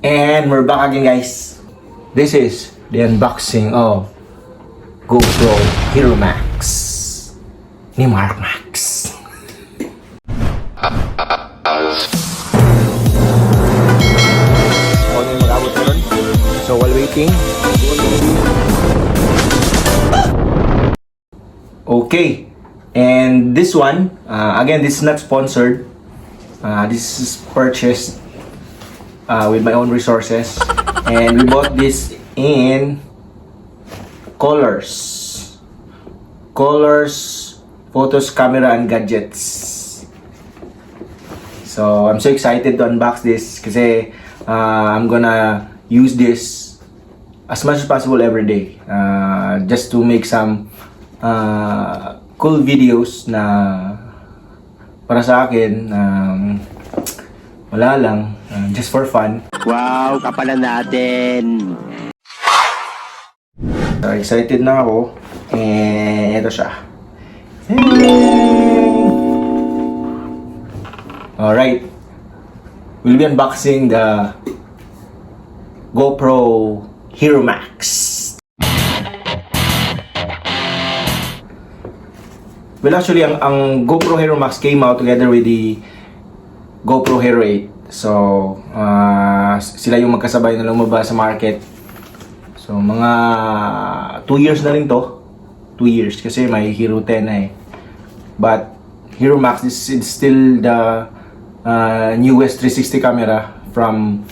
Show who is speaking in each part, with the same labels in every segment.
Speaker 1: And we're back again, guys. This is the unboxing of GoPro Hero Max ni Mark Max. So while waiting, okay, and this one, again, this is not sponsored. This is purchased with my own resources, and we bought this in Colors, Photos, Camera, and Gadgets. So I'm so excited to unbox this kasi I'm gonna use this as much as possible every day, just to make some cool videos na para sa akin, wala lang, just for fun.
Speaker 2: Wow, kapalan natin.
Speaker 1: So excited na ako, and ito siya. Alright, we'll be unboxing the GoPro Hero Max. Well, actually, ang GoPro Hero Max came out together with the GoPro Hero 8. So, sila yung magkasabay na lumabas sa market. So, mga 2 years na rin to. 2 years kasi may Hero 10 na eh. But, Hero Max is still the newest 360 camera from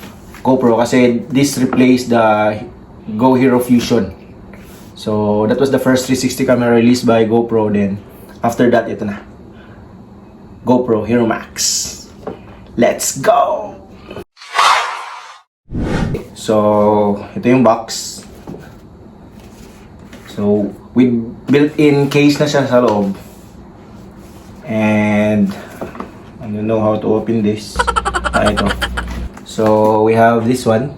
Speaker 1: GoPro kasi this replaced the Go Hero Fusion. So that was the first 360 camera released by GoPro. Then after that, ito na, GoPro Hero Max. Let's go! So ito yung box. So with built-in case na siya sa loob, and I don't know how to open this. Ito. So we have this one,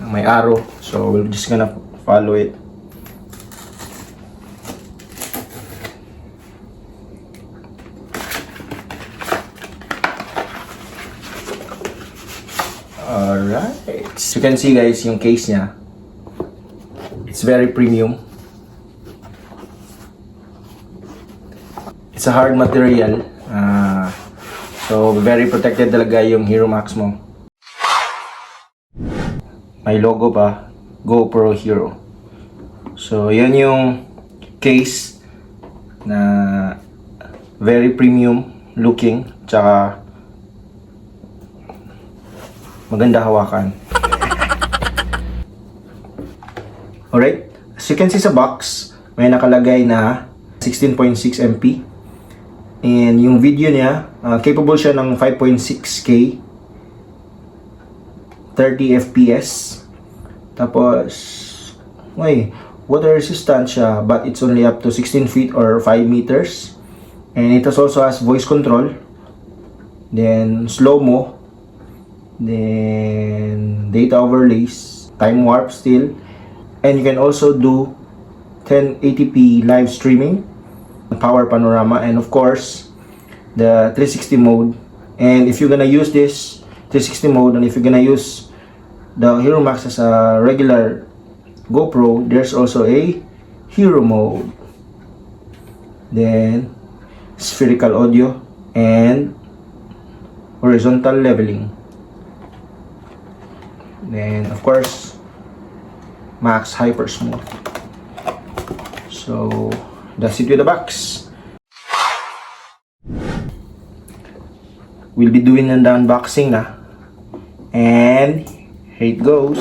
Speaker 1: may arrow, so we're just gonna follow it. Alright, so you can see, guys, yung case nya, it's very premium. It's a hard material, so very protected talaga yung Hero Max mo. May logo pa, GoPro Hero. So yan yung case na very premium looking, tsaka maganda hawakan. Alright, as you can see sa box, may nakalagay na 16.6 MP. And yung video niya, capable siya ng 5.6K 30 FPS. Tapos water resistant siya, but it's only up to 16 feet or 5 meters. And it also has voice control, then slow-mo, then data overlays, time warp still, and you can also do 1080p live streaming, power panorama, and of course the 360 mode. And if you're gonna use this 360 mode, and if you're gonna use the Hero Max as a regular GoPro, there's also a Hero mode, then spherical audio and horizontal leveling, then of course Max Hyper Smooth. So that's it with the box. We'll be doing the unboxing na, and here it goes.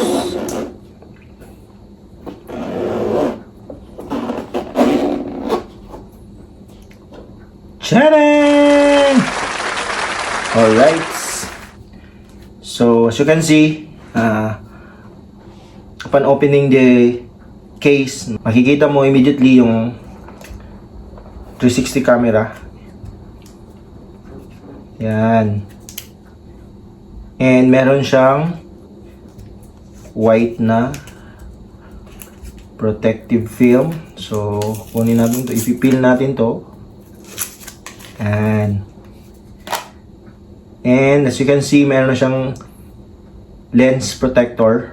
Speaker 1: Tadam! Alright, so as you can see, upon opening the case, makikita mo immediately yung 360 camera. Yan. And meron siyang white na protective film. So, kunin natin to, ipipil natin to. And And as you can see, meron na siyang lens protector.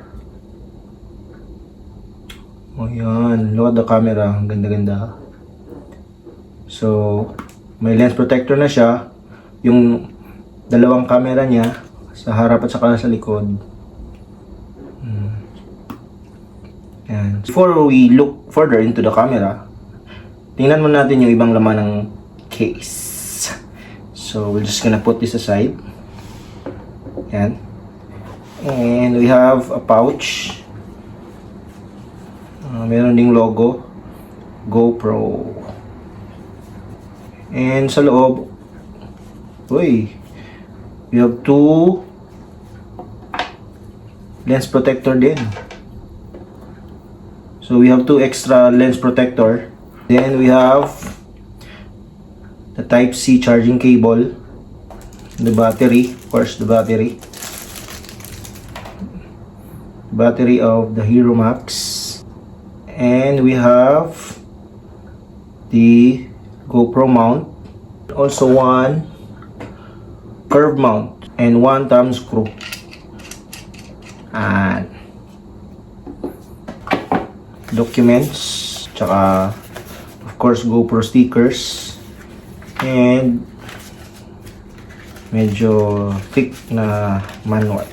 Speaker 1: Oh, yan. Look at the camera. Ang ganda-ganda. So, may lens protector na siya. Yung dalawang camera niya sa harap at saka sa likod. Yan. Before we look further into the camera, tingnan mo natin yung ibang laman ng case. So, we're just gonna put this aside. Yan. And we have a pouch. Meron ding logo. GoPro. And sa loob, we have two lens protector din. So we have two extra lens protector. Then we have the Type-C charging cable, the battery, of course the battery of the Hero Max, and we have the GoPro mount, also one curve mount and one thumb screw, and documents, tsaka of course GoPro stickers, and medyo thick na manual.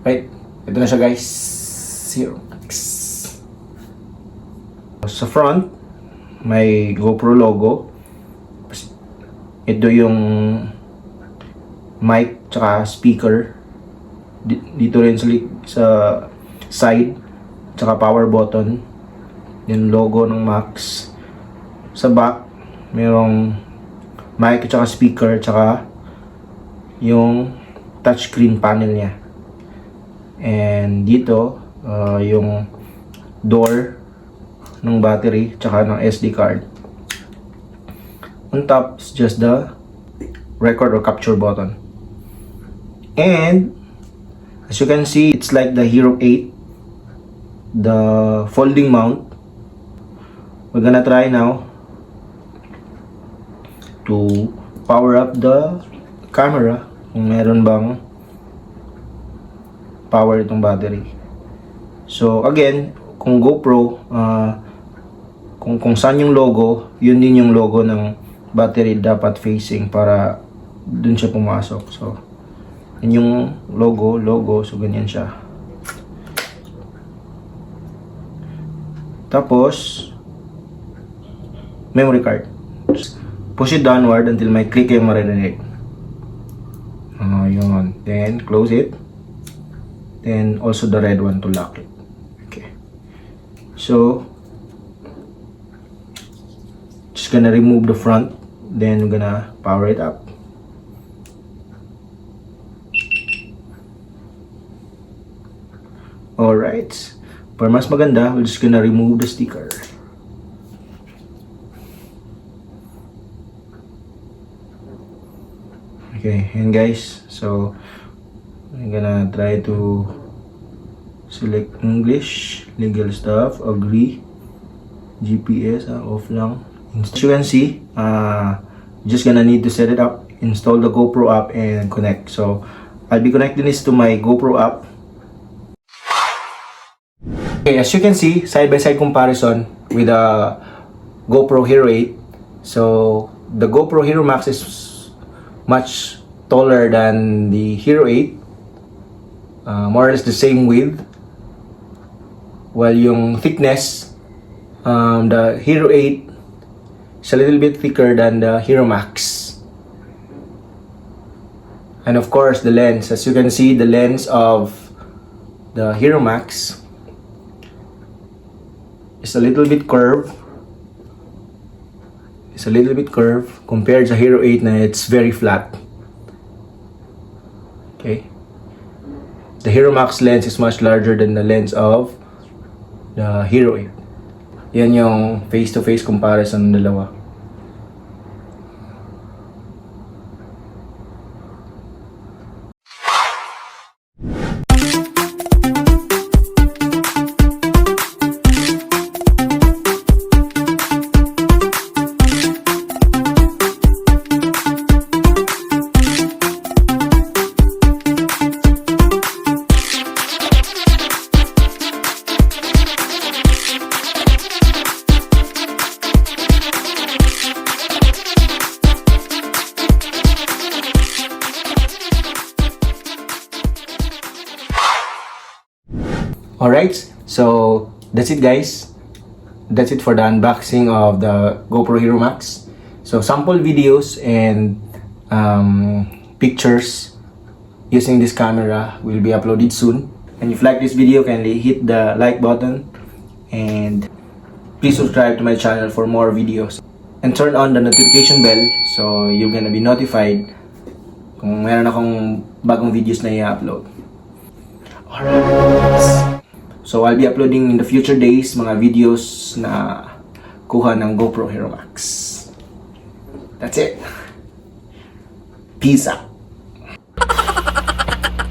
Speaker 1: Right, ito na siya guys. Hero Max. Sa front, may GoPro logo. Ito yung mic tsaka speaker. Dito rin sa side, tsaka power button. Yung logo ng Max. Sa back, mayroong mic tsaka speaker tsaka yung touchscreen panel niya. And dito, yung door ng battery tsaka ng SD card. On top is just the record or capture button. And as you can see, it's like the Hero 8, the folding mount. We're gonna try now to power up the camera kung meron bang power itong battery. So again, kung GoPro, kung saan yung logo, yun din yung logo ng battery dapat facing para dun siya pumasok. So yun yung logo, so ganyan siya. Tapos memory card. Push it downward until may click yung maririnig. Yun. Then close it. Then also the red one to lock it. Okay. So just gonna remove the front. Then we're gonna power it up. Alright. Para mas maganda, we're just gonna remove the sticker. Okay, and guys, so I'm gonna try to select English, legal stuff, agree, GPS, off lang. As you can see, just gonna need to set it up, install the GoPro app, and connect. So I'll be connecting this to my GoPro app. Okay, as you can see, side-by-side comparison with the GoPro Hero 8. So the GoPro Hero Max is much taller than the Hero 8, more or less the same width, while yung thickness, the Hero 8 is a little bit thicker than the Hero Max. And of course the lens, as you can see, the lens of the Hero Max is a little bit curved. It's a little bit curved compared sa Hero 8 na it's very flat. Okay. The Hero Max lens is much larger than the lens of the Hero 8. Yan yung face-to-face comparison ng dalawa. Alright, so that's it guys. That's it for the unboxing of the GoPro Hero Max. So sample videos and pictures using this camera will be uploaded soon. And if you like this video, kindly hit the like button and please subscribe to my channel for more videos. And turn on the notification bell so you're gonna be notified kung meron akong bagong videos na i-upload. Alright. So I'll be uploading in the future days mga videos na kuha ng GoPro Hero Max. That's it. Peace out.